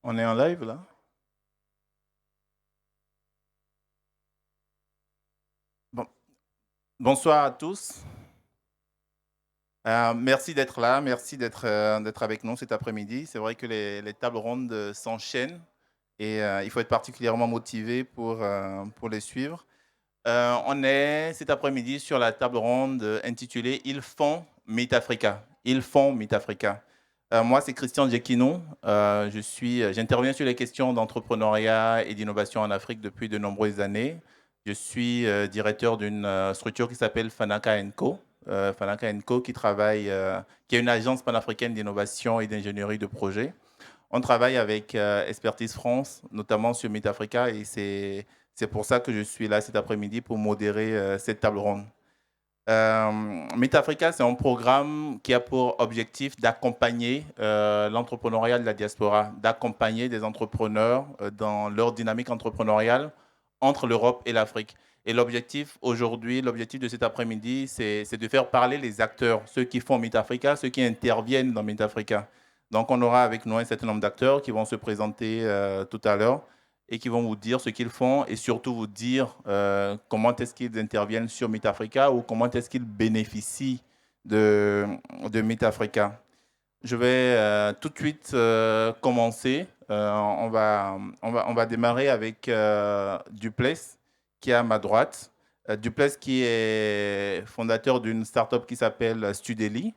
On est en live là? Bon. Bonsoir à tous. Merci d'être là, merci d'être avec nous cet après-midi. C'est vrai que les tables rondes s'enchaînent et il faut être particulièrement motivé pour les suivre. On est cet après-midi sur la table ronde intitulée Ils font Meet Africa. Ils font Meet Africa. Moi, c'est Christian Djekino. J'interviens sur les questions d'entrepreneuriat et d'innovation en Afrique depuis de nombreuses années. Je suis directeur d'une structure qui s'appelle Fanaka Co. Fanaka Co qui est une agence panafricaine d'innovation et d'ingénierie de projet. On travaille avec Expertise France, notamment sur Meet Africa, et c'est pour ça que je suis là cet après-midi pour modérer cette table ronde. Meet Africa, c'est un programme qui a pour objectif d'accompagner l'entrepreneuriat de la diaspora, d'accompagner des entrepreneurs dans leur dynamique entrepreneuriale entre l'Europe et l'Afrique. Et l'objectif aujourd'hui, l'objectif de cet après-midi, c'est de faire parler les acteurs, ceux qui font Meet Africa, ceux qui interviennent dans Meet Africa. Donc, on aura avec nous un certain nombre d'acteurs qui vont se présenter tout à l'heure et qui vont vous dire ce qu'ils font et surtout vous dire comment est-ce qu'ils interviennent sur Meet Africa ou comment est-ce qu'ils bénéficient de, de Meet Africa. Je vais tout de suite commencer. On va démarrer avec Duplessis, qui est à ma droite. Duplessis, qui est fondateur d'une startup qui s'appelle Studeli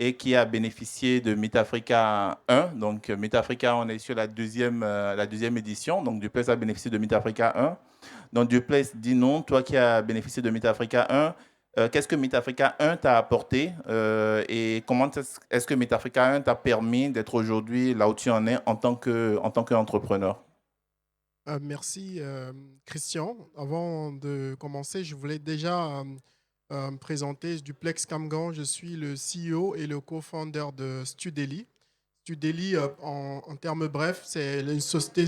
et qui a bénéficié de Meet Africa 1. Donc, Meet Africa, on est sur la deuxième édition. Donc, Duplessis a bénéficié de Meet Africa 1. Donc, Duplessis, dis-nous, toi qui as bénéficié de Meet Africa 1, qu'est-ce que Meet Africa 1 t'a apporté et comment est-ce que Meet Africa 1 t'a permis d'être aujourd'hui là où tu en es en tant qu'entrepreneur? Merci, Christian. Avant de commencer, je voulais déjà me présenter. Duplex Camgan, je suis le CEO et le co-founder de Studeli. Studeli, en termes brefs, c'est une société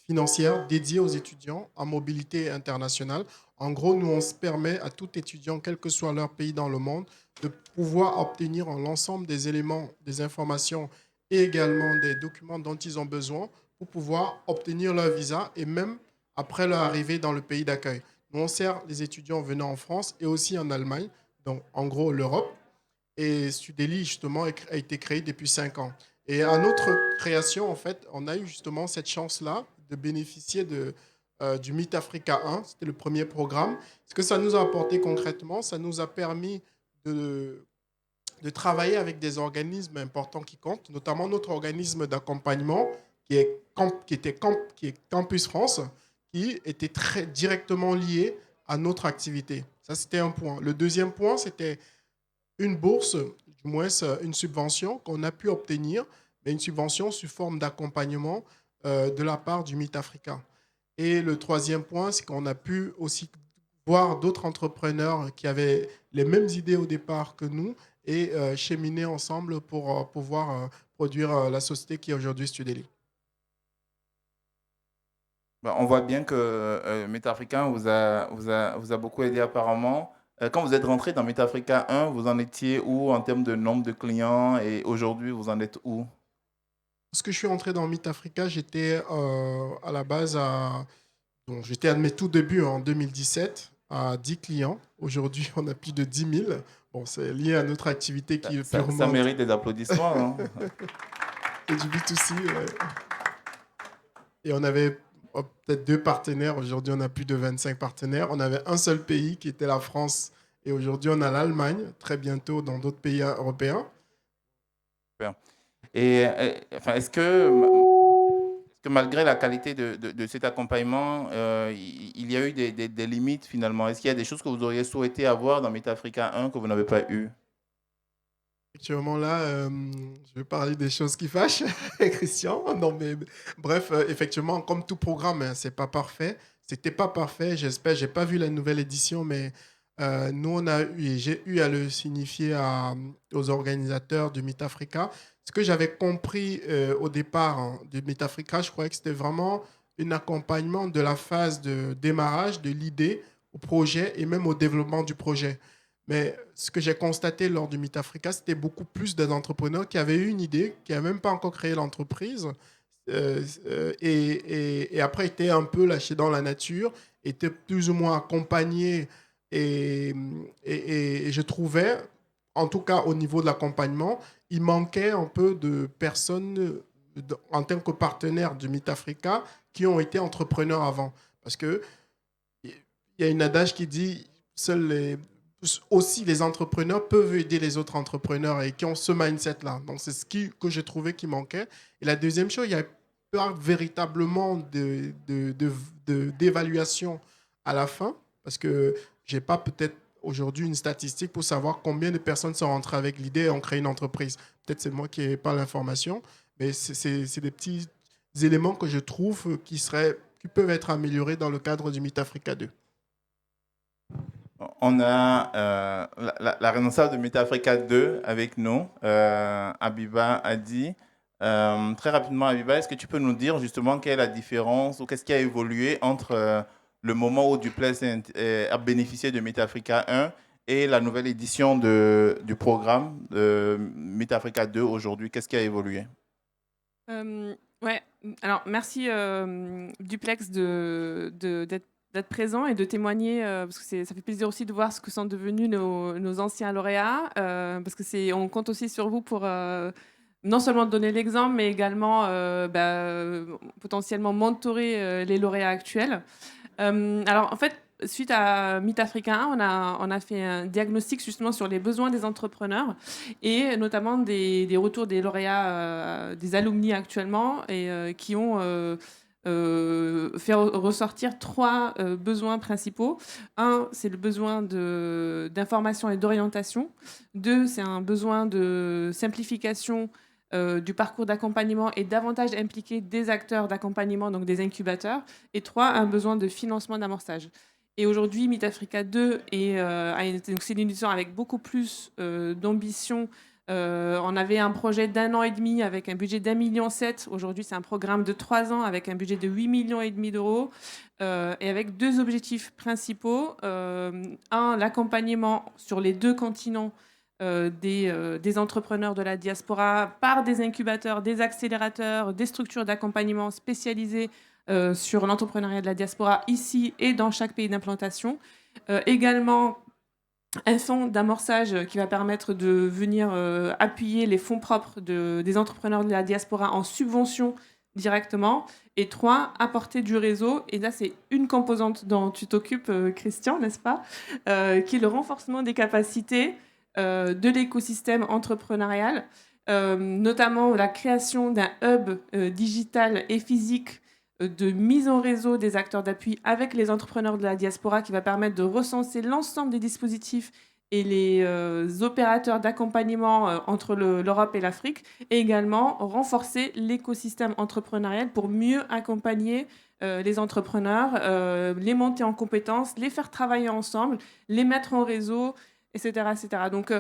financière dédiée aux étudiants en mobilité internationale. En gros, nous, on se permet à tout étudiant, quel que soit leur pays dans le monde, de pouvoir obtenir l'ensemble des éléments, des informations et également des documents dont ils ont besoin pour pouvoir obtenir leur visa et même après leur arrivée dans le pays d'accueil. Nous, on sert les étudiants venant en France et aussi en Allemagne, donc en gros l'Europe. Et Studeli, justement, a été créé depuis 5 ans. Et à notre création, en fait, on a eu justement cette chance-là de bénéficier du Meet Africa 1. C'était le premier programme. Ce que ça nous a apporté concrètement, ça nous a permis de, de travailler avec des organismes importants qui comptent, notamment notre organisme d'accompagnement qui est Campus France, qui était très directement lié à notre activité. Ça, c'était un point. Le deuxième point, c'était une bourse, du moins une subvention qu'on a pu obtenir, mais une subvention sous forme d'accompagnement de la part du Meet Africa. Et le troisième point, c'est qu'on a pu aussi voir d'autres entrepreneurs qui avaient les mêmes idées au départ que nous et cheminer ensemble pour pouvoir produire la société qui est aujourd'hui Studeli. Ben, on voit bien que Meet Africa vous a beaucoup aidé apparemment. Quand vous êtes rentré dans Meet Africa 1, vous en étiez où en termes de nombre de clients et aujourd'hui, vous en êtes où? Lorsque je suis entré dans Meet Africa, j'étais à la base donc j'étais à mes tout débuts en 2017 à 10 clients. Aujourd'hui, on a plus de 10 000. Bon, c'est lié à notre activité qui est Ça purement mérite des applaudissements, hein. c'est du B2C. Ouais. Et on avait peut-être 2 partenaires. Aujourd'hui, on a plus de 25 partenaires. On avait un seul pays qui était la France. Et aujourd'hui, on a l'Allemagne, très bientôt dans d'autres pays européens. Super. Et enfin, est-ce que malgré la qualité de cet accompagnement, il y a eu des limites finalement? Est-ce qu'il y a des choses que vous auriez souhaité avoir dans MetaAfrica 1 que vous n'avez pas eu? Actuellement, là, je vais parler des choses qui fâchent, Christian. Non, mais bref, effectivement, comme tout programme, hein, c'est pas parfait. C'était pas parfait, j'espère. J'ai pas vu la nouvelle édition, mais nous, on a eu, et j'ai eu à le signifier aux organisateurs du Meet Africa. Ce que j'avais compris au départ hein, du Meet Africa, je croyais que c'était vraiment un accompagnement de la phase de démarrage, de l'idée au projet et même au développement du projet. Mais ce que j'ai constaté lors du Meet Africa, c'était beaucoup plus des entrepreneurs qui avaient eu une idée, qui n'avaient même pas encore créé l'entreprise, et après était un peu lâché dans la nature, était plus ou moins accompagné et, et je trouvais, en tout cas au niveau de l'accompagnement, il manquait un peu de personnes en tant que partenaires du Meet Africa qui ont été entrepreneurs avant. Parce que il y a une adage qui dit seuls aussi les entrepreneurs peuvent aider les autres entrepreneurs et qui ont ce mindset-là. Donc, c'est que j'ai trouvé qui manquait. Et la deuxième chose, il n'y a pas véritablement d'évaluation à la fin parce que je n'ai pas peut-être aujourd'hui une statistique pour savoir combien de personnes sont rentrées avec l'idée et ont créé une entreprise. Peut-être c'est moi qui n'ai pas l'information, mais c'est des petits éléments que je trouve qui peuvent être améliorés dans le cadre du Meet Africa 2. On a la responsable de Meet Africa 2 avec nous, Abiba Adi. Très rapidement, Abiba, est-ce que tu peux nous dire justement quelle est la différence ou qu'est-ce qui a évolué entre le moment où Duplex a bénéficié de Meet Africa 1 et la nouvelle édition du programme de Meet Africa 2 aujourd'hui? Qu'est-ce qui a évolué? Ouais, alors merci Duplex d'être présent et de témoigner, parce que ça fait plaisir aussi de voir ce que sont devenus nos anciens lauréats, parce que on compte aussi sur vous pour non seulement donner l'exemple, mais également potentiellement mentorer les lauréats actuels. Alors en fait, suite à Meet Africa 1, on a fait un diagnostic justement sur les besoins des entrepreneurs et notamment des retours des lauréats, des alumni actuellement, et qui ont fait ressortir 3 besoins principaux. Un, c'est le besoin d'information et d'orientation. 2, c'est un besoin de simplification du parcours d'accompagnement et davantage impliquer des acteurs d'accompagnement, donc des incubateurs. Et 3, un besoin de financement d'amorçage. Et aujourd'hui, Meet Africa 2 c'est une édition avec beaucoup plus d'ambition. On avait un projet d'1 an et demi avec un budget d'1,7 million. Aujourd'hui, c'est un programme de 3 ans avec un budget de 8,5 millions d'euros, et avec 2 objectifs principaux. Un, l'accompagnement sur les 2 continents des entrepreneurs de la diaspora par des incubateurs, des accélérateurs, des structures d'accompagnement spécialisées sur l'entrepreneuriat de la diaspora ici et dans chaque pays d'implantation. Également, un fonds d'amorçage qui va permettre de venir appuyer les fonds propres des entrepreneurs de la diaspora en subvention directement. Et 3, apporter du réseau. Et là, c'est une composante dont tu t'occupes, Christian, n'est-ce pas, qui est le renforcement des capacités de l'écosystème entrepreneurial, notamment la création d'un hub digital et physique de mise en réseau des acteurs d'appui avec les entrepreneurs de la diaspora, qui va permettre de recenser l'ensemble des dispositifs et les opérateurs d'accompagnement entre l'Europe et l'Afrique, et également renforcer l'écosystème entrepreneurial pour mieux accompagner les entrepreneurs, les monter en compétences, les faire travailler ensemble, les mettre en réseau, etc. etc. Donc,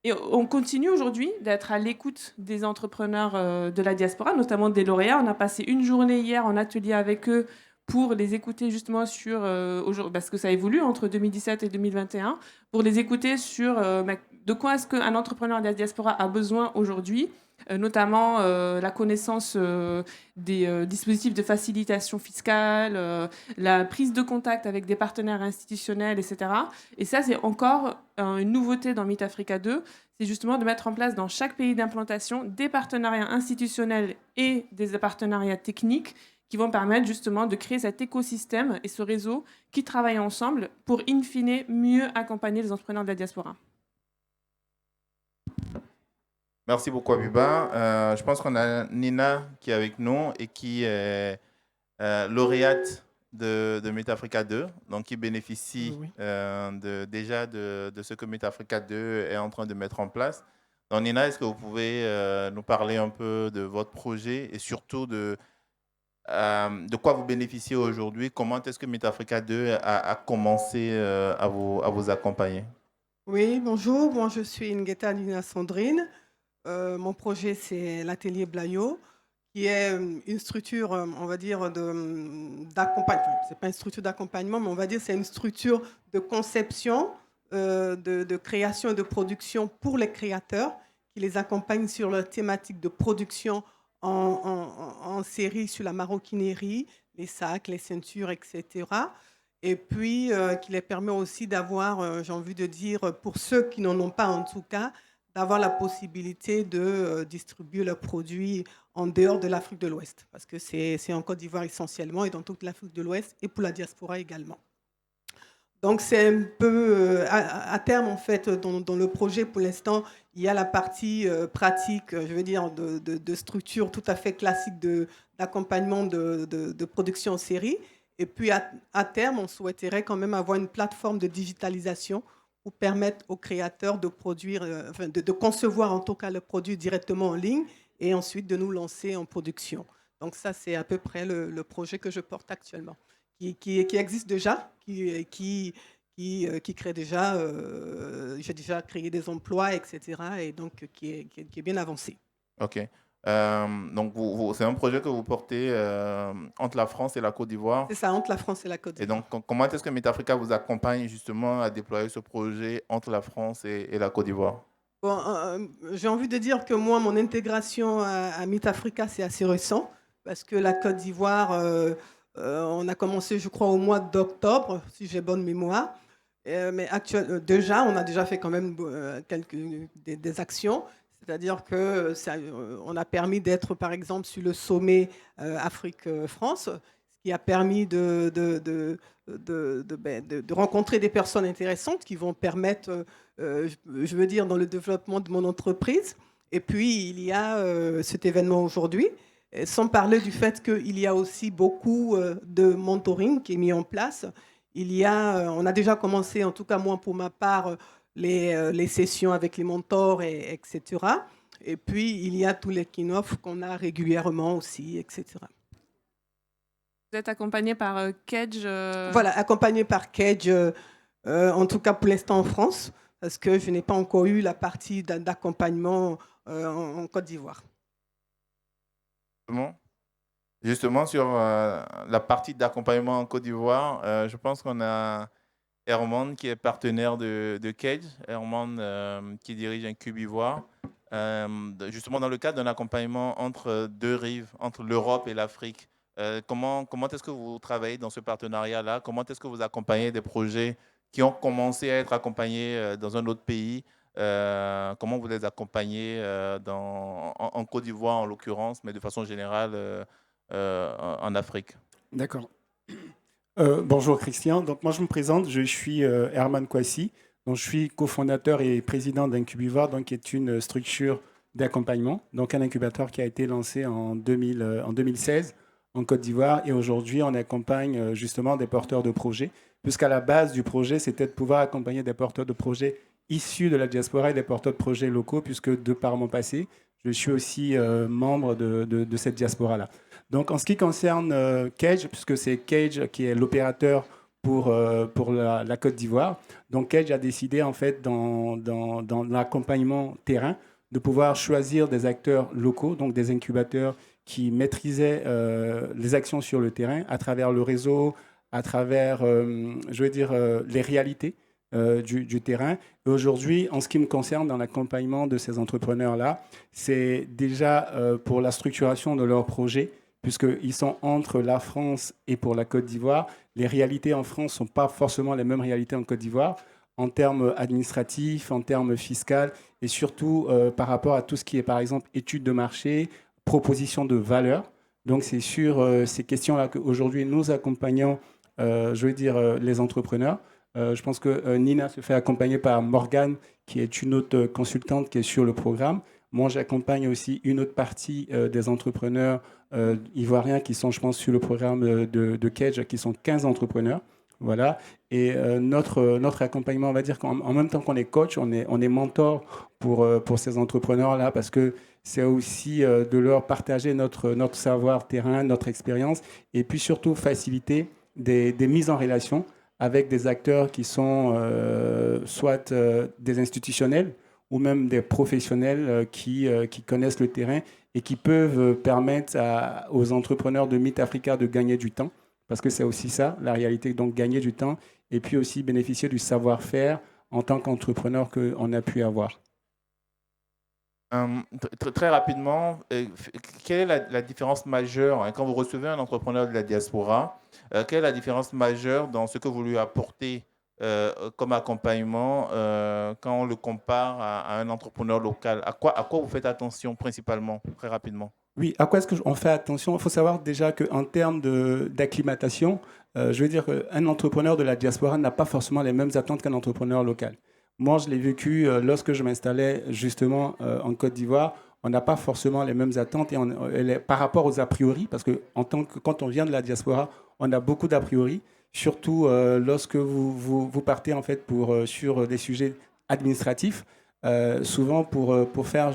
et on continue aujourd'hui d'être à l'écoute des entrepreneurs de la diaspora, notamment des lauréats. On a passé une journée hier en atelier avec eux pour les écouter justement sur, parce que ça évolue entre 2017 et 2021, pour les écouter sur de quoi est-ce qu'un entrepreneur de la diaspora a besoin aujourd'hui, notamment la connaissance des dispositifs de facilitation fiscale, la prise de contact avec des partenaires institutionnels, etc. Et ça, c'est encore une nouveauté dans Meet Africa 2, c'est justement de mettre en place dans chaque pays d'implantation des partenariats institutionnels et des partenariats techniques qui vont permettre justement de créer cet écosystème et ce réseau qui travaillent ensemble pour, in fine, mieux accompagner les entrepreneurs de la diaspora. Merci beaucoup, Abiba. Je pense qu'on a Nina qui est avec nous et qui est lauréate de Meet Africa 2, donc qui bénéficie Oui. déjà de ce que Meet Africa 2 est en train de mettre en place. Donc, Nina, est-ce que vous pouvez nous parler un peu de votre projet et surtout de quoi vous bénéficiez aujourd'hui? Comment est-ce que Meet Africa 2 a commencé à vous accompagner? Oui, bonjour. Moi, je suis Ngueta Nina Sandrine. Mon projet, c'est l'atelier Blayo, qui est une structure, on va dire, d'accompagnement. Ce n'est pas une structure d'accompagnement, mais on va dire c'est une structure de conception, de création et de production pour les créateurs, qui les accompagne sur leur thématique de production en série sur la maroquinerie, les sacs, les ceintures, etc. Et puis, qui les permet aussi d'avoir, j'ai envie de dire, pour ceux qui n'en ont pas en tout cas, d'avoir la possibilité de distribuer leurs produits en dehors de l'Afrique de l'Ouest. Parce que c'est en Côte d'Ivoire essentiellement et dans toute l'Afrique de l'Ouest et pour la diaspora également. Donc, c'est un peu à terme, en fait, dans le projet, pour l'instant, il y a la partie pratique, je veux dire, de structure tout à fait classique d'accompagnement de production en série. Et puis, à terme, on souhaiterait quand même avoir une plateforme de digitalisation pour permettre aux créateurs de produire, enfin, de concevoir en tout cas le produit directement en ligne et ensuite de nous lancer en production. Donc, ça, c'est à peu près le projet que je porte actuellement qui existe déjà, qui crée déjà, j'ai déjà créé des emplois, etc. Et donc qui est bien avancé. OK. Donc, c'est un projet que vous portez entre la France et la Côte d'Ivoire. C'est ça, entre la France et la Côte Et d'Ivoire. donc, comment est-ce que Metafrica vous accompagne justement à déployer ce projet entre la France et la Côte d'Ivoire? Bon, j'ai envie de dire que moi, mon intégration à Meet Africa, c'est assez récent, parce que la Côte d'Ivoire, on a commencé, je crois, au mois d'octobre, si j'ai bonne mémoire. Mais déjà, on a déjà fait quand même des actions. C'est-à-dire que on a permis d'être, par exemple, sur le sommet Afrique-France, ce qui a permis de rencontrer des personnes intéressantes qui vont permettre, je veux dire, dans le développement de mon entreprise. Et puis, il y a cet événement aujourd'hui, sans parler du fait qu'il y a aussi beaucoup de mentoring qui est mis en place. On a déjà commencé, en tout cas moi pour ma part, les sessions avec les mentors, etc. Et puis, il y a tous les kick-offs qu'on a régulièrement aussi, etc. Vous êtes accompagné par Kedge Voilà, accompagné par Kedge, en tout cas pour l'instant en France, parce que je n'ai pas encore eu la partie d'accompagnement en Côte d'Ivoire. Justement, sur la partie d'accompagnement en Côte d'Ivoire, je pense qu'on a Herman qui est partenaire de Kedge, Herman qui dirige un Cube Ivoire, justement dans le cadre d'un accompagnement entre deux rives, entre l'Europe et l'Afrique. Comment est-ce que vous travaillez dans ce partenariat-là? Comment est-ce que vous accompagnez des projets qui ont commencé à être accompagnés dans un autre pays? Comment vous les accompagnez en Côte d'Ivoire en l'occurrence, mais de façon générale en Afrique? D'accord. Bonjour Christian. Donc moi je me présente, je suis Herman Kouassi. Donc je suis cofondateur et président d'Incubivar, donc qui est une structure d'accompagnement, donc un incubateur qui a été lancé en 2016 en Côte d'Ivoire. Et aujourd'hui on accompagne justement des porteurs de projets, puisqu'à la base du projet c'était de pouvoir accompagner des porteurs de projets issus de la diaspora et des porteurs de projets locaux, puisque de par mon passé, je suis aussi membre de cette diaspora-là. Donc, en ce qui concerne Kedge, puisque c'est Kedge qui est l'opérateur pour la Côte d'Ivoire, donc Kedge a décidé, en fait, dans l'accompagnement terrain, de pouvoir choisir des acteurs locaux, donc des incubateurs qui maîtrisaient les actions sur le terrain à travers le réseau, à travers, les réalités du terrain. Et aujourd'hui, en ce qui me concerne, dans l'accompagnement de ces entrepreneurs-là, c'est déjà pour la structuration de leurs projets, puisqu'ils sont entre la France et pour la Côte d'Ivoire. Les réalités en France ne sont pas forcément les mêmes réalités en Côte d'Ivoire, en termes administratifs, en termes fiscaux, et surtout par rapport à tout ce qui est, par exemple, études de marché, proposition de valeur. Donc, c'est sur ces questions-là qu'aujourd'hui, nous accompagnons, les entrepreneurs. Je pense que Nina se fait accompagner par Morgane, qui est une autre consultante qui est sur le programme. Moi, j'accompagne aussi une autre partie des entrepreneurs ivoiriens qui sont, je pense, sur le programme de Kedge, qui sont 15 entrepreneurs. Voilà. Et notre accompagnement, on va dire qu'en même temps qu'on est coach, on est mentor pour ces entrepreneurs-là, parce que c'est aussi de leur partager notre savoir terrain, notre expérience, et puis surtout faciliter des mises en relation avec des acteurs qui sont soit des institutionnels ou même des professionnels qui connaissent le terrain et qui peuvent permettre aux entrepreneurs de Meet Africa de gagner du temps, parce que c'est aussi ça, la réalité, donc gagner du temps, et puis aussi bénéficier du savoir-faire en tant qu'entrepreneur qu'on a pu avoir. Très rapidement, quelle est la différence majeure hein, quand vous recevez un entrepreneur de la diaspora, quelle est la différence majeure dans ce que vous lui apportez comme accompagnement quand on le compare à un entrepreneur local? À quoi vous faites attention principalement, très rapidement? Oui, à quoi est-ce qu'on fait attention? Il faut savoir déjà qu'en termes d'acclimatation, je veux dire qu'un entrepreneur de la diaspora n'a pas forcément les mêmes attentes qu'un entrepreneur local. Moi, je l'ai vécu lorsque je m'installais justement en Côte d'Ivoire. On n'a pas forcément les mêmes attentes par rapport aux a priori, parce que quand on vient de la diaspora, on a beaucoup d'a priori, surtout lorsque vous partez en fait sur des sujets administratifs. Souvent, pour faire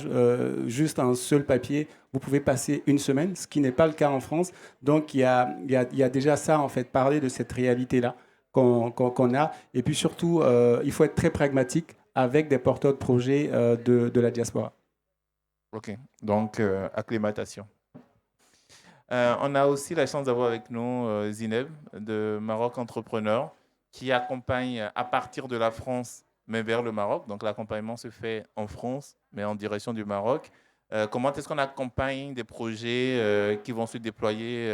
juste un seul papier, vous pouvez passer une semaine, ce qui n'est pas le cas en France. Donc, il y a déjà ça, en fait, parler de cette réalité-là qu'on a. Et puis surtout, il faut être très pragmatique avec des porteurs de projets de la diaspora. Ok, donc acclimatation. On a aussi la chance d'avoir avec nous Zineb de Maroc Entrepreneur qui accompagne à partir de la France mais vers le Maroc. Donc l'accompagnement se fait en France mais en direction du Maroc. Comment est-ce qu'on accompagne des projets qui vont se déployer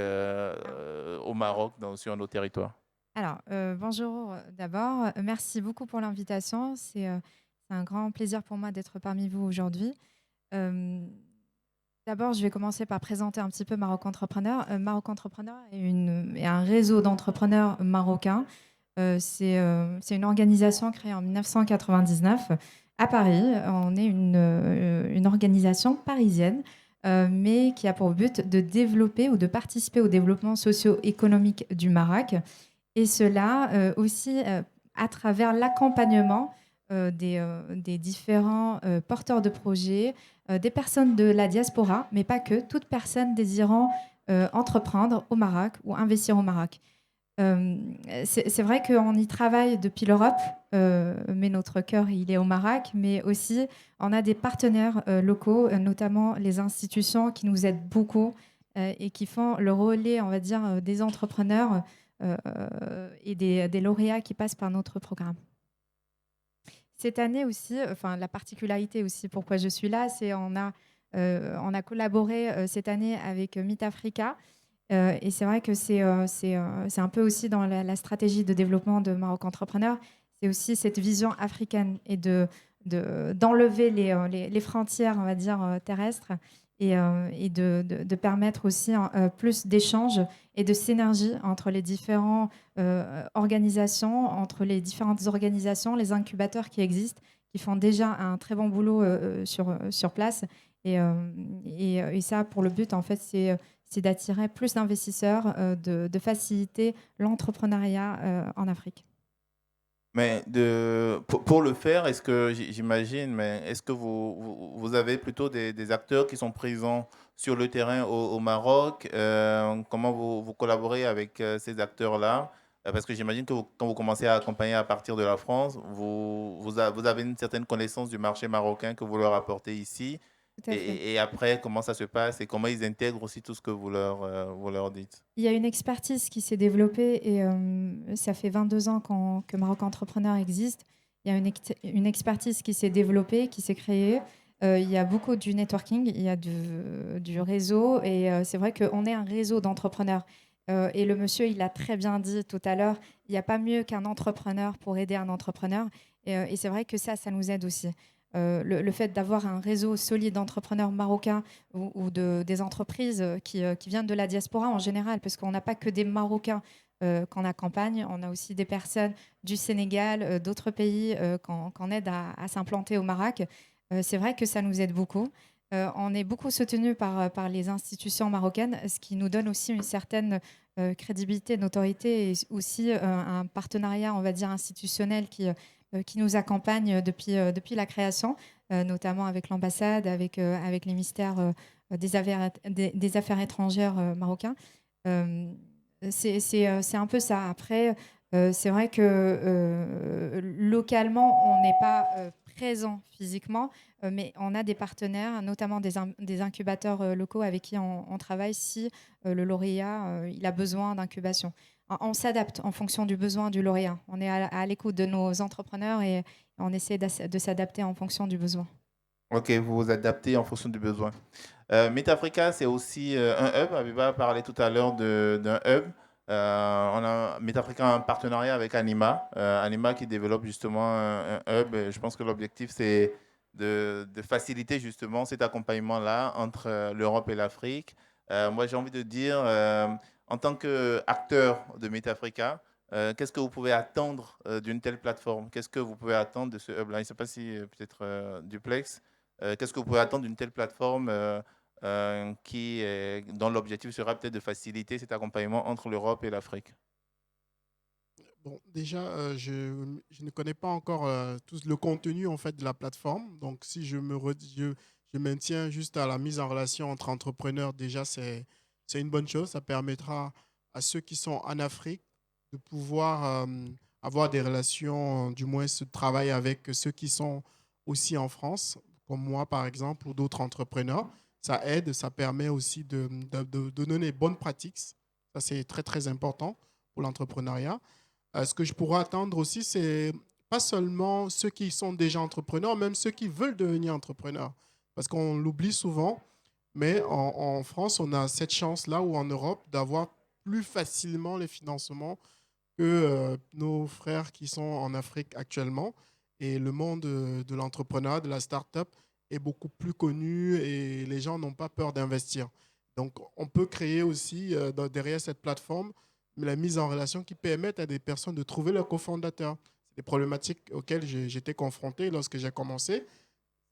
au Maroc sur nos territoires? Alors, bonjour d'abord. Merci beaucoup pour l'invitation. C'est un grand plaisir pour moi d'être parmi vous aujourd'hui. Euh, D'abord, je vais commencer par présenter un petit peu Maroc Entrepreneur. Maroc Entrepreneur est un réseau d'entrepreneurs marocains. C'est une organisation créée en 1999 à Paris. On est une organisation parisienne, mais qui a pour but de développer ou de participer au développement socio-économique du Maroc. Et cela aussi à travers l'accompagnement des différents porteurs de projets, des personnes de la diaspora, mais pas que, toute personne désirant entreprendre au Maroc ou investir au Maroc. C'est vrai qu'on y travaille depuis l'Europe, mais notre cœur, il est au Maroc, mais aussi on a des partenaires locaux, notamment les institutions qui nous aident beaucoup et qui font le relais, on va dire, des entrepreneurs et des lauréats qui passent par notre programme. Cette année aussi, enfin la particularité aussi pourquoi je suis là, c'est on a collaboré cette année avec Meet Africa. Et c'est vrai que c'est un peu aussi dans la stratégie de développement de Maroc Entrepreneur, c'est aussi cette vision africaine et d'enlever les frontières, on va dire, terrestres et de permettre aussi plus d'échanges et de synergie entre les différentes organisations, entre les différentes organisations, les incubateurs qui existent, qui font déjà un très bon boulot sur place. Et ça, pour le but, en fait, c'est d'attirer plus d'investisseurs, de faciliter l'entrepreneuriat en Afrique. Mais pour le faire, est-ce que j'imagine, mais est-ce que vous avez plutôt des acteurs qui sont présents sur le terrain au Maroc? Comment vous collaborez avec ces acteurs-là? Parce que j'imagine que quand vous commencez à accompagner à partir de la France, vous avez une certaine connaissance du marché marocain que vous leur apportez ici. Tout à fait. Et après, comment ça se passe et comment ils intègrent aussi tout ce que vous leur dites? Il y a une expertise qui s'est développée et ça fait 22 ans que Maroc Entrepreneur existe. Il y a une expertise qui s'est développée, qui s'est créée. Il y a beaucoup du networking, il y a du réseau et c'est vrai qu'on est un réseau d'entrepreneurs. Et le monsieur, il a très bien dit tout à l'heure, il n'y a pas mieux qu'un entrepreneur pour aider un entrepreneur. Et c'est vrai que ça nous aide aussi. Le fait d'avoir un réseau solide d'entrepreneurs marocains ou des entreprises qui viennent de la diaspora en général, parce qu'on n'a pas que des Marocains qu'on accompagne, on a aussi des personnes du Sénégal, d'autres pays qu'on aide à s'implanter au Maroc. C'est vrai que ça nous aide beaucoup. On est beaucoup soutenu par les institutions marocaines, ce qui nous donne aussi une certaine crédibilité, notoriété et aussi un partenariat, on va dire, institutionnel qui nous accompagne depuis la création, notamment avec l'ambassade, avec les ministères des Affaires étrangères marocains. C'est un peu ça. Après, c'est vrai que localement, on n'est pas présent physiquement, mais on a des partenaires, notamment des incubateurs locaux avec qui on travaille si le lauréat il a besoin d'incubation. On s'adapte en fonction du besoin du lauréat. On est à l'écoute de nos entrepreneurs et on essaie de s'adapter en fonction du besoin. Ok, vous vous adaptez en fonction du besoin. MetaAfrica, c'est aussi un hub. Abiba a parlé tout à l'heure d'un hub. MetaAfrica a un partenariat avec Anima. Anima qui développe justement un hub. Et je pense que l'objectif, c'est de faciliter justement cet accompagnement-là entre l'Europe et l'Afrique. Moi, j'ai envie de dire, en tant qu'acteur de MetaAfrica, qu'est-ce que vous pouvez attendre d'une telle plateforme? Qu'est-ce que vous pouvez attendre de ce hub-là? Je ne sais pas si peut-être Duplex. Qu'est-ce que vous pouvez attendre d'une telle plateforme dont l'objectif sera peut-être de faciliter cet accompagnement entre l'Europe et l'Afrique? Bon, déjà, je ne connais pas encore tout le contenu en fait de la plateforme. Donc, si je maintiens juste à la mise en relation entre entrepreneurs, déjà, c'est une bonne chose. Ça permettra à ceux qui sont en Afrique de pouvoir avoir des relations, du moins ce travail avec ceux qui sont aussi en France, comme moi par exemple, ou d'autres entrepreneurs. Ça aide, ça permet aussi de donner les bonnes pratiques. Ça, c'est très, très important pour l'entrepreneuriat. Ce que je pourrais attendre aussi, c'est pas seulement ceux qui sont déjà entrepreneurs, même ceux qui veulent devenir entrepreneurs. Parce qu'on l'oublie souvent, mais en France, on a cette chance-là, ou en Europe, d'avoir plus facilement les financements que nos frères qui sont en Afrique actuellement. Et le monde de l'entrepreneuriat, de la start-up est beaucoup plus connu et les gens n'ont pas peur d'investir. Donc, on peut créer aussi derrière cette plateforme la mise en relation qui permettent à des personnes de trouver leur cofondateur. C'est des problématiques auxquelles j'étais confronté lorsque j'ai commencé.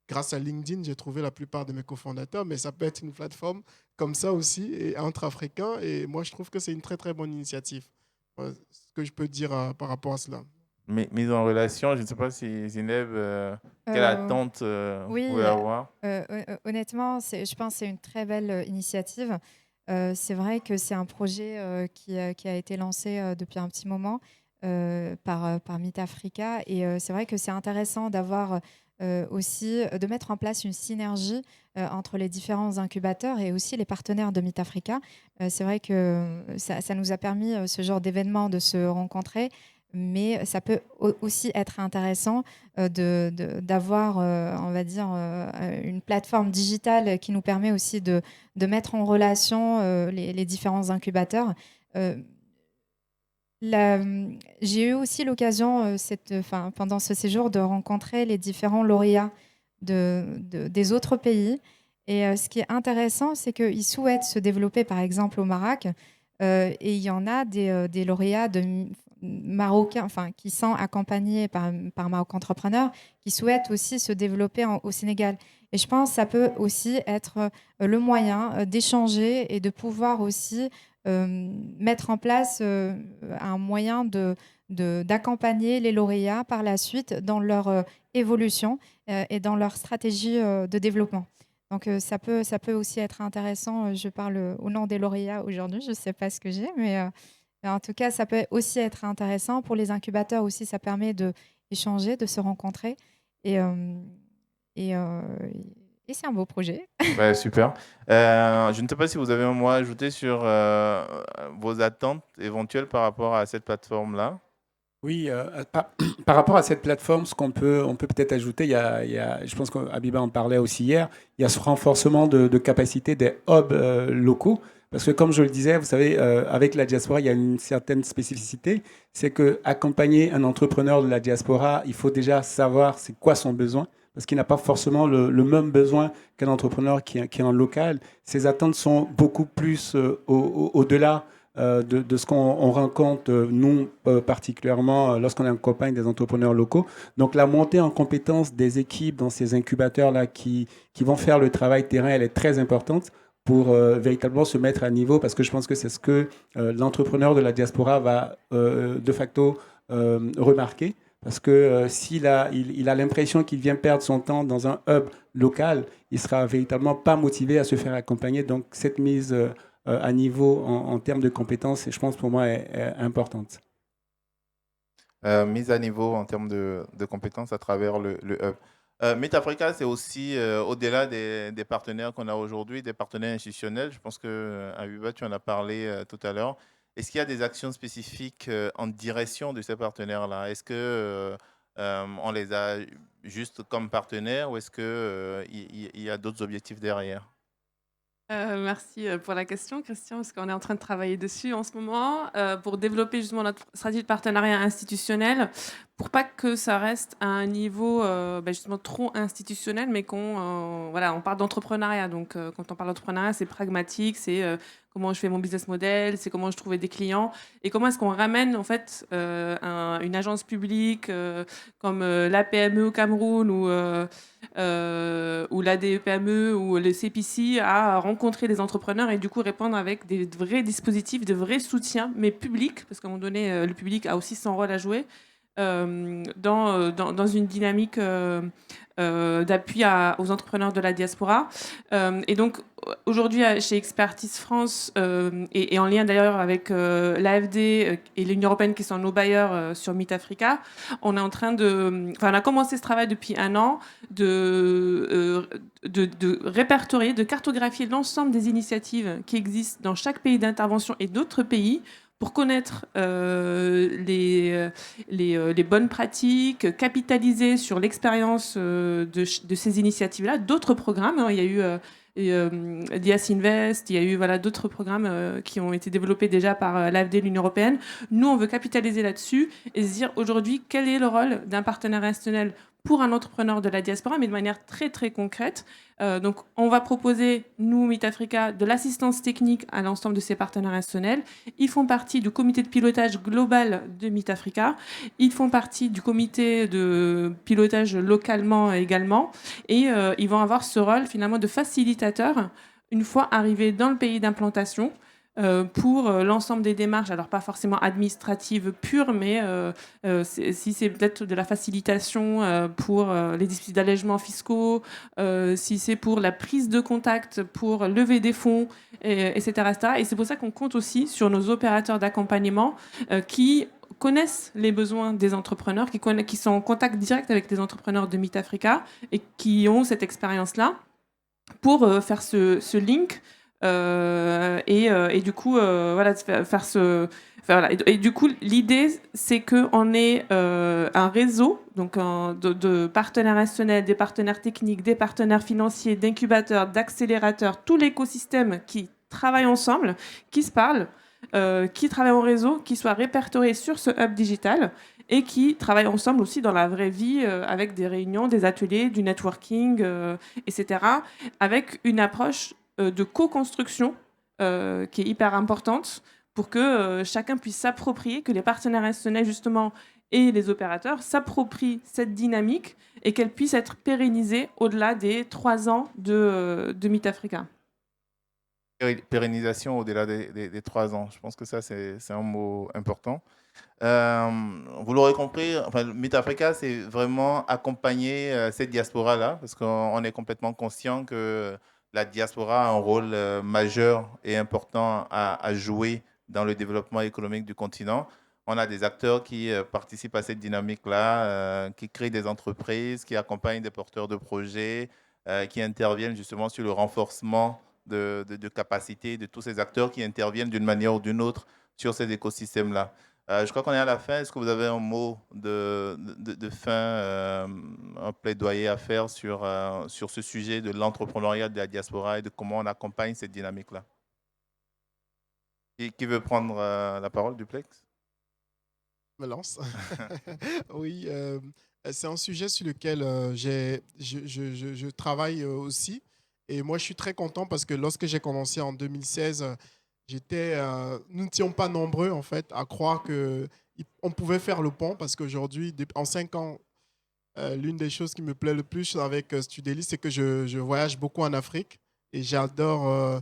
Grâce à LinkedIn, j'ai trouvé la plupart de mes cofondateurs, mais ça peut être une plateforme comme ça aussi, et entre Africains. Et moi, je trouve que c'est une très, très bonne initiative. Ce que je peux dire par rapport à cela. Mise en relation, je ne sais pas si Zineb, quelle Euh, attente vous oui, pouvez avoir? honnêtement, je pense que c'est une très belle initiative. C'est vrai que c'est un projet qui a été lancé depuis un petit moment par Meet Africa. Et c'est vrai que c'est intéressant d'avoir aussi, de mettre en place une synergie entre les différents incubateurs et aussi les partenaires de Meet Africa. C'est vrai que ça nous a permis, ce genre d'événement, de se rencontrer. Mais ça peut aussi être intéressant d'avoir, on va dire, une plateforme digitale qui nous permet aussi de mettre en relation les différents incubateurs. Euh, j'ai eu aussi l'occasion, pendant ce séjour, de rencontrer les différents lauréats des autres pays. Et ce qui est intéressant, c'est qu'ils souhaitent se développer, par exemple, au Maroc. Et il y en a des lauréats marocains, enfin, qui sont accompagnés par Maroc Entrepreneurs, qui souhaitent aussi se développer au Sénégal. Et je pense que ça peut aussi être le moyen d'échanger et de pouvoir aussi mettre en place un moyen d'accompagner les lauréats par la suite dans leur évolution et dans leur stratégie de développement. Donc ça peut aussi être intéressant. Je parle au nom des lauréats aujourd'hui, je ne sais pas ce que j'ai, mais en tout cas, ça peut aussi être intéressant. Pour les incubateurs aussi, ça permet d'échanger, de se rencontrer. Et, euh, et, euh, et c'est un beau projet. Ouais, super. Je ne sais pas si vous avez un mot à ajouter sur vos attentes éventuelles par rapport à cette plateforme-là. Oui, par rapport à cette plateforme, on peut peut-être ajouter, je pense qu'Abiba en parlait aussi hier, il y a ce renforcement de capacité des hubs locaux. Parce que comme je le disais, vous savez, avec la diaspora, il y a une certaine spécificité. C'est que accompagner un entrepreneur de la diaspora, il faut déjà savoir c'est quoi son besoin. Parce qu'il n'a pas forcément le même besoin qu'un entrepreneur qui est en local. Ses attentes sont beaucoup plus au-delà de ce qu'on rencontre, nous, particulièrement, lorsqu'on accompagne des entrepreneurs locaux. Donc, la montée en compétence des équipes dans ces incubateurs-là qui vont faire le travail terrain, elle est très importante pour véritablement se mettre à niveau, parce que je pense que c'est ce que l'entrepreneur de la diaspora va de facto remarquer. Parce que il a l'impression qu'il vient perdre son temps dans un hub local, il sera véritablement pas motivé à se faire accompagner. Donc, cette mise à niveau en termes de compétences, et je pense pour moi, est importante. Mise à niveau en termes de compétences à travers le hub. MetaAfrica, c'est aussi au-delà des partenaires qu'on a aujourd'hui, des partenaires institutionnels. Je pense que Abiba, tu en as parlé tout à l'heure. Est-ce qu'il y a des actions spécifiques en direction de ces partenaires-là? Est-ce que on les a juste comme partenaire ou est-ce qu'il y a d'autres objectifs derrière? Merci, pour la question, Christian, parce qu'on est en train de travailler dessus en ce moment, pour développer justement notre stratégie de partenariat institutionnel, pour pas que ça reste à un niveau, justement trop institutionnel, mais voilà, on parle d'entrepreneuriat. Donc, quand on parle d'entrepreneuriat, c'est pragmatique, c'est, comment je fais mon business model, c'est comment je trouve des clients et comment est-ce qu'on ramène en fait, une agence publique, comme, la PME au Cameroun ou l'ADPME ou le CPC à rencontrer des entrepreneurs et du coup répondre avec des vrais dispositifs, de vrais soutiens, mais publics, parce qu'à un moment donné, le public a aussi son rôle à jouer dans une dynamique d'appui aux entrepreneurs de la diaspora. Et donc, aujourd'hui, chez Expertise France, et en lien d'ailleurs avec l'AFD et l'Union européenne qui sont nos bailleurs sur Meet Africa, on est en train on a commencé ce travail depuis 1 an de répertorier, de cartographier l'ensemble des initiatives qui existent dans chaque pays d'intervention et d'autres pays pour connaître les bonnes pratiques, capitaliser sur l'expérience de ces initiatives-là, d'autres programmes. Hein, il y a eu Dias Invest, il y a eu voilà, d'autres programmes qui ont été développés déjà par l'AFD, l'Union européenne. Nous, on veut capitaliser là-dessus et se dire aujourd'hui quel est le rôle d'un partenaire institutionnel pour un entrepreneur de la diaspora, mais de manière très très concrète. Donc, on va proposer, nous, Meet Africa, de l'assistance technique à l'ensemble de ces partenaires institutionnels. Ils font partie du comité de pilotage global de Meet Africa. Ils font partie du comité de pilotage localement également. Et ils vont avoir ce rôle finalement de facilitateur une fois arrivés dans le pays d'implantation. Pour l'ensemble des démarches, alors pas forcément administratives pures, mais si c'est peut-être de la facilitation pour les dispositifs d'allègement fiscaux, si c'est pour la prise de contact, pour lever des fonds, etc., etc. Et c'est pour ça qu'on compte aussi sur nos opérateurs d'accompagnement qui connaissent les besoins des entrepreneurs, qui sont en contact direct avec les entrepreneurs de Meet Africa et qui ont cette expérience-là pour faire ce link. Et du coup, voilà, voilà. Et du coup, l'idée, c'est qu'on ait un réseau donc, de partenaires institutionnels, des partenaires techniques, des partenaires financiers, d'incubateurs, d'accélérateurs, tout l'écosystème qui travaille ensemble, qui se parle, qui travaille en réseau, qui soit répertorié sur ce hub digital et qui travaillent ensemble aussi dans la vraie vie avec des réunions, des ateliers, du networking, etc., avec une approche de co-construction qui est hyper importante pour que chacun puisse s'approprier, que les partenaires institutionnels justement et les opérateurs s'approprient cette dynamique et qu'elle puisse être pérennisée au-delà des 3 ans de Meet Africa. Pérennisation au-delà des 3 ans. Je pense que ça, c'est un mot important. Vous l'aurez compris, enfin, Meet Africa, c'est vraiment accompagner cette diaspora-là, parce qu'on est complètement conscient que la diaspora a un rôle majeur et important à jouer dans le développement économique du continent. On a des acteurs qui participent à cette dynamique-là, qui créent des entreprises, qui accompagnent des porteurs de projets, qui interviennent justement sur le renforcement de capacités de tous ces acteurs qui interviennent d'une manière ou d'une autre sur ces écosystèmes-là. Je crois qu'on est à la fin. Est-ce que vous avez un mot de fin, un plaidoyer à faire sur ce sujet de l'entrepreneuriat de la diaspora et de comment on accompagne cette dynamique-là? Qui veut prendre la parole, Duplex? Je me lance. Oui, c'est un sujet sur lequel je travaille aussi. Et moi, je suis très content parce que lorsque j'ai commencé en 2016, nous n'étions pas nombreux en fait à croire qu'on pouvait faire le pont parce qu'aujourd'hui, en 5 ans, l'une des choses qui me plaît le plus avec Studeli, c'est que je voyage beaucoup en Afrique et j'adore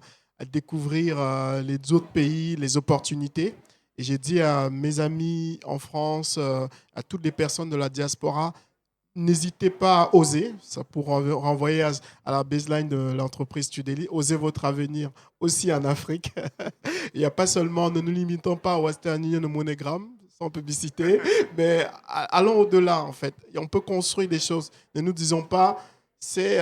découvrir les autres pays, les opportunités. Et j'ai dit à mes amis en France, à toutes les personnes de la diaspora, n'hésitez pas à oser, ça pour renvoyer à la baseline de l'entreprise Studeli, osez votre avenir aussi en Afrique. Il n'y a pas seulement, ne nous limitons pas au Western Union, au MoneyGram, sans publicité, mais allons au-delà en fait. Et on peut construire des choses. Ne nous disons pas, c'est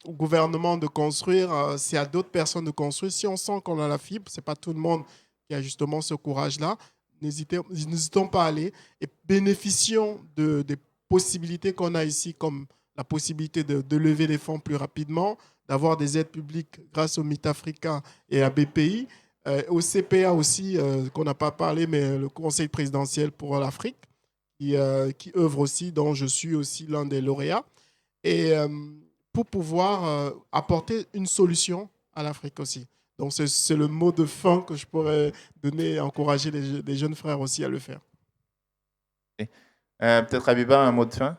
au gouvernement de construire, c'est à d'autres personnes de construire. Si on sent qu'on a la fibre, ce n'est pas tout le monde qui a justement ce courage-là, n'hésitons pas à aller et bénéficions des possibilités qu'on a ici, comme la possibilité de lever des fonds plus rapidement, d'avoir des aides publiques grâce au MIT-Africa et à BPI, au CPA aussi, qu'on n'a pas parlé, mais le Conseil présidentiel pour l'Afrique, qui œuvre aussi, dont je suis aussi l'un des lauréats, et pour pouvoir apporter une solution à l'Afrique aussi. Donc c'est le mot de fin que je pourrais donner et encourager les jeunes frères aussi à le faire. Peut-être Abiba, un mot de fin.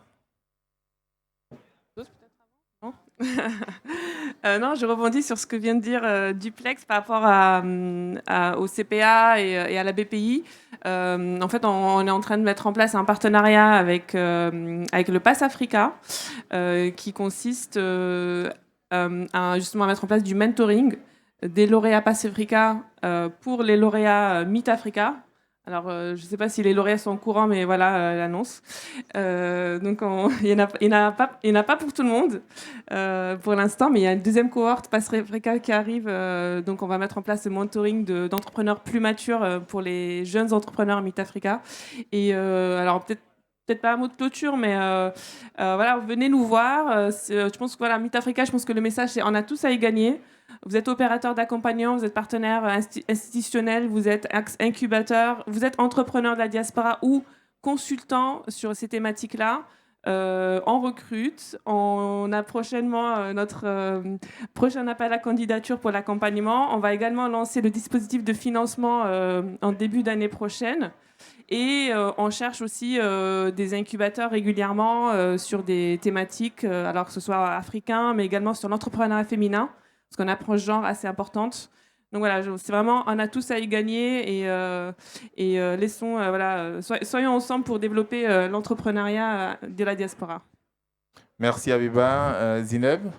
Non, je rebondis sur ce que vient de dire Duplex par rapport au CPA et à la BPI. En fait, on est en train de mettre en place un partenariat avec le Pass Africa qui consiste à justement mettre en place du mentoring des lauréats Pass Africa pour les lauréats MIT Africa. Alors, je ne sais pas si les lauréats sont au courant, mais voilà l'annonce. Donc, il n'y en a pas pour tout le monde pour l'instant, mais il y a une deuxième cohorte Pass Africa qui arrive. Donc, on va mettre en place le mentoring d'entrepreneurs plus matures pour les jeunes entrepreneurs MIT Africa. Et alors, peut-être pas un mot de clôture, mais voilà, venez nous voir. Je pense que voilà, MIT Africa, je pense que le message, c'est on a tous à y gagner. Vous êtes opérateur d'accompagnant, vous êtes partenaire institutionnel, vous êtes incubateur, vous êtes entrepreneur de la diaspora ou consultant sur ces thématiques-là. On recrute. On a prochainement notre prochain appel à candidature pour l'accompagnement. On va également lancer le dispositif de financement en début d'année prochaine. Et on cherche aussi des incubateurs régulièrement sur des thématiques, alors que ce soit africain, mais également sur l'entrepreneuriat féminin, parce qu'on a une approche genre assez importante. Donc voilà, c'est vraiment, on a tous à y gagner et laissons, voilà, soyons ensemble pour développer l'entrepreneuriat de la diaspora. Merci Abiba. Zineb?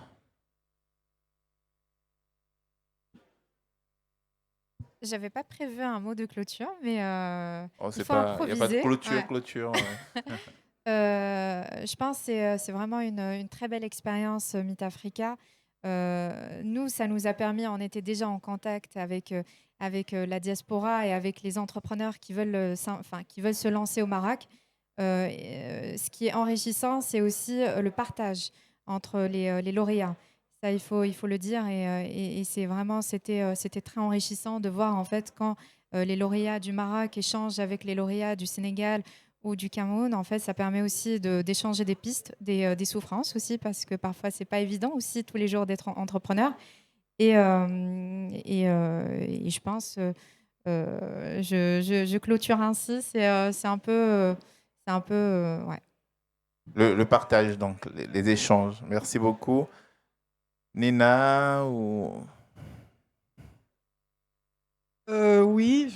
J'avais pas prévu un mot de clôture, mais il faut Il n'y a pas de improviser. clôture. Ouais. Je pense que c'est vraiment une très belle expérience MIT Africa. Nous, ça nous a permis, on était déjà en contact avec la diaspora et avec les entrepreneurs qui veulent se lancer au Maroc. Ce qui est enrichissant, c'est aussi le partage entre les lauréats. Ça, il faut le dire. Et c'est vraiment, c'était très enrichissant de voir en fait quand les lauréats du Maroc échangent avec les lauréats du Sénégal ou du Cameroun. En fait, ça permet aussi d'échanger des pistes, des souffrances aussi, parce que parfois, c'est pas évident aussi tous les jours d'être entrepreneur. Et je pense, je clôture ainsi. C'est un peu, ouais. Le partage, donc, les échanges. Merci beaucoup. Nina ou... Oui,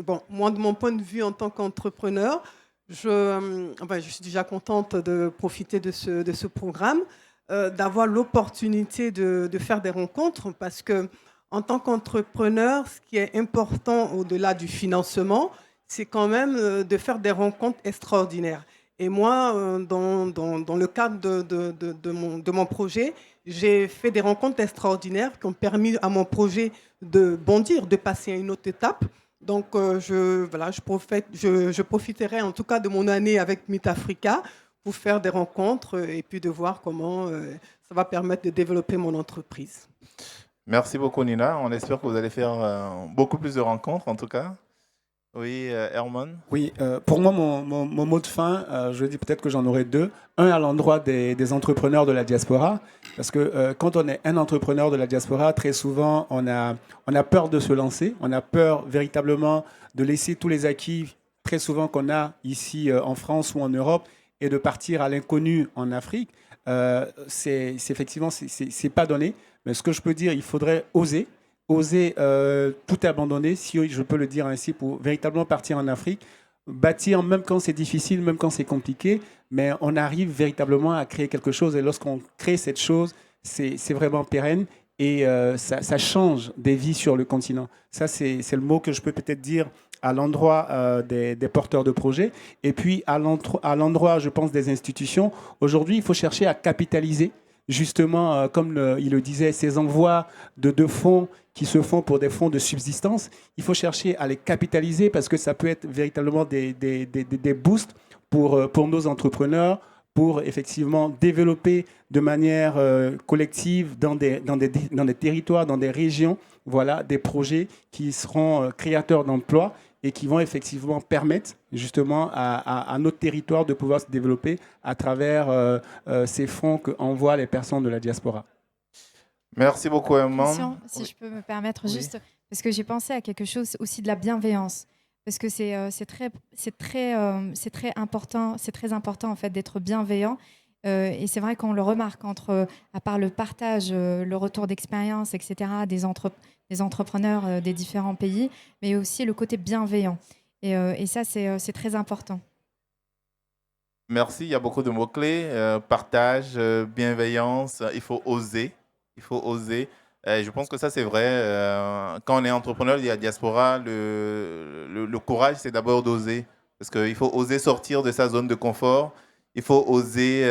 bon, moi, de mon point de vue en tant qu'entrepreneur, je suis déjà contente de profiter de ce programme, d'avoir l'opportunité de faire des rencontres, parce que en tant qu'entrepreneur, ce qui est important au-delà du financement, c'est quand même de faire des rencontres extraordinaires. Et moi, dans le cadre de mon projet, j'ai fait des rencontres extraordinaires qui ont permis à mon projet de bondir, de passer à une autre étape. Donc, je profiterai en tout cas de mon année avec MIT Africa pour faire des rencontres et puis de voir comment ça va permettre de développer mon entreprise. Merci beaucoup, Nina. On espère que vous allez faire beaucoup plus de rencontres, en tout cas. Oui, Herman? Oui, pour moi, mon mot de fin, je dis peut-être que j'en aurai deux. Un à l'endroit des entrepreneurs de la diaspora, parce que quand on est un entrepreneur de la diaspora, très souvent, on a peur de se lancer, on a peur véritablement de laisser tous les acquis, très souvent qu'on a ici en France ou en Europe, et de partir à l'inconnu en Afrique. C'est effectivement, c'est pas donné. Mais ce que je peux dire, il faudrait oser tout abandonner, si je peux le dire ainsi, pour véritablement partir en Afrique, bâtir, même quand c'est difficile, même quand c'est compliqué, mais on arrive véritablement à créer quelque chose. Et lorsqu'on crée cette chose, c'est vraiment pérenne et ça change des vies sur le continent. Ça, c'est le mot que je peux peut-être dire à l'endroit des porteurs de projets. Et puis, à l'endroit, je pense, des institutions. Aujourd'hui, il faut chercher à capitaliser justement, comme il le disait, ces envois de fonds qui se font pour des fonds de subsistance, il faut chercher à les capitaliser parce que ça peut être véritablement des boosts pour nos entrepreneurs, pour effectivement développer de manière collective dans des territoires, dans des régions, voilà, des projets qui seront créateurs d'emplois et qui vont effectivement permettre justement à notre territoire de pouvoir se développer à travers ces fonds qu'envoient les personnes de la diaspora. Merci beaucoup, Herman. Christian, si je peux me permettre, Oui. juste parce que j'ai pensé à quelque chose aussi de la bienveillance. Parce que c'est très important, c'est très important en fait d'être bienveillant. Et c'est vrai qu'on le remarque à part le partage, le retour d'expérience, etc., des entrepreneurs des différents pays, mais aussi le côté bienveillant. Et ça, c'est très important. Merci, il y a beaucoup de mots-clés. Partage, bienveillance, il faut oser. Il faut oser. Je pense que ça, c'est vrai. Quand on est entrepreneur, il y a diaspora, le courage, c'est d'abord d'oser. Parce qu'il faut oser sortir de sa zone de confort. Il faut oser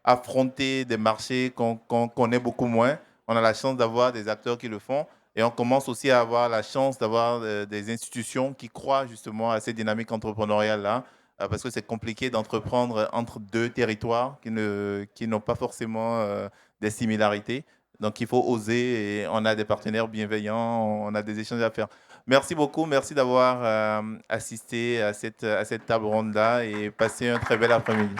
affronter des marchés qu'on connaît beaucoup moins. On a la chance d'avoir des acteurs qui le font. Et on commence aussi à avoir la chance d'avoir des institutions qui croient justement à ces dynamiques entrepreneuriales-là. Parce que c'est compliqué d'entreprendre entre deux territoires qui n'ont pas forcément des similarités. Donc, il faut oser et on a des partenaires bienveillants, on a des échanges à faire. Merci beaucoup, merci d'avoir assisté à cette table ronde-là et passé un très bel après-midi.